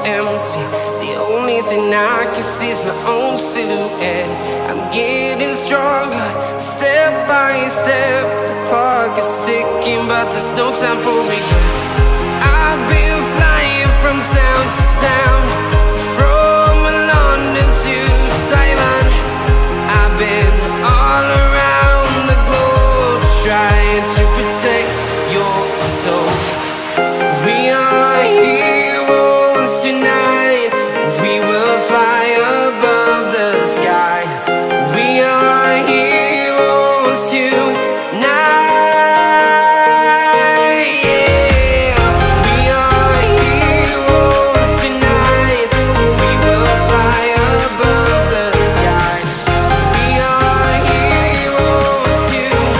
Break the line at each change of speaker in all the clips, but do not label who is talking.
empty. The only thing I can see is my own silhouette. I'm getting stronger, step by step. The clock is ticking, but there's no time for regrets. I've been flying from town to town, from London to Taiwan. I've been all around the globe, trying to protect your soul. We are heroes tonight. We will fly above the sky. We are heroes tonight. Yeah. We are heroes tonight. We will fly above the sky. We are heroes tonight.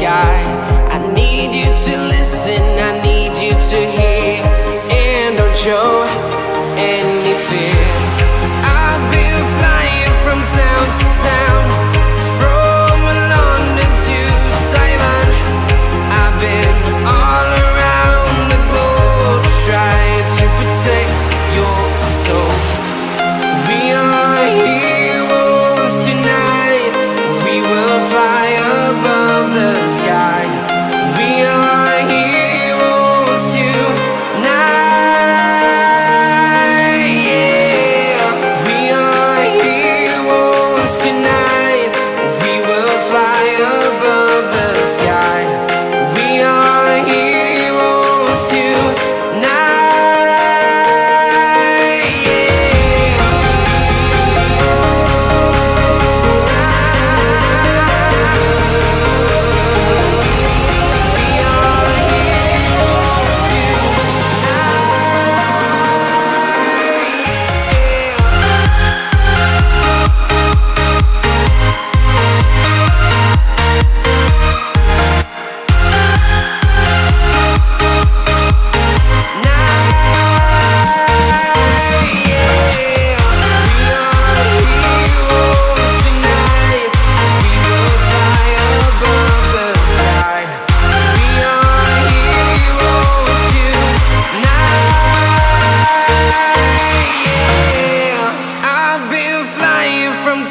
I need you to listen, I need you to hear, and don't show any fear. I've been flying from town to town, from London to Taiwan. I've been all around the globe, trying to protect your soul. We are heroes tonight. We will fly above the sky. We are heroes tonight. Yeah. We are heroes tonight. We will fly above the sky. We are heroes tonight.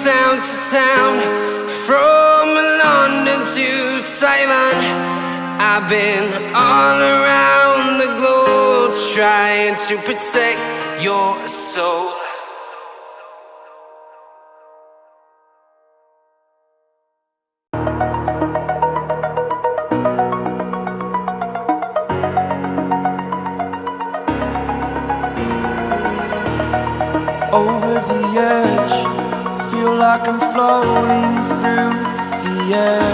Town to town, from London to Taiwan. I've been all around the globe, trying to protect your soul.
Over the edge, feel like I'm floating through the air.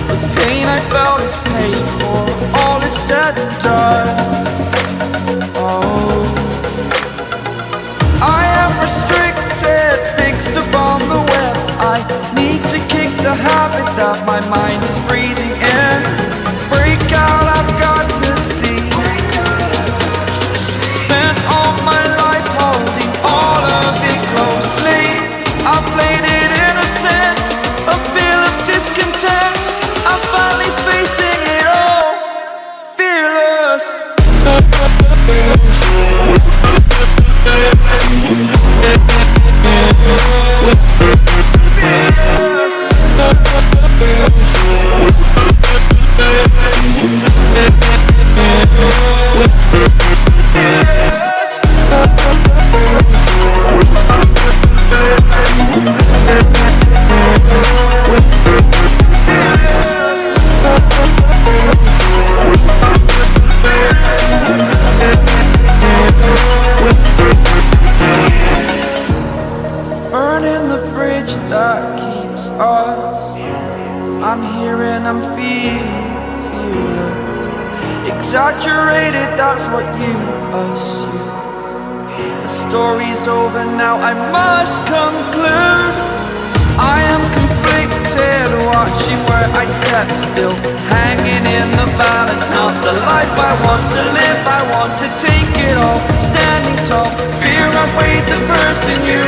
The pain I felt is paid for, all is said and done. Oh, I am restricted, fixed upon the web. I need to kick the habit that my mind is breathing in. Break out, I've got to see. Spent all my life holding all of it closely. I played it innocent, a feel of discontent. I'm finally facing it all, fearless. Burning the bridge that keeps us. I'm here and I'm feeling fearless. Exaggerated, that's what you assume. The story's over now, I must conclude. I am conflicted, watching where I step still, hanging in the balance. Not the life I want to live, I want to take it all. Standing tall, fear outweighed the person you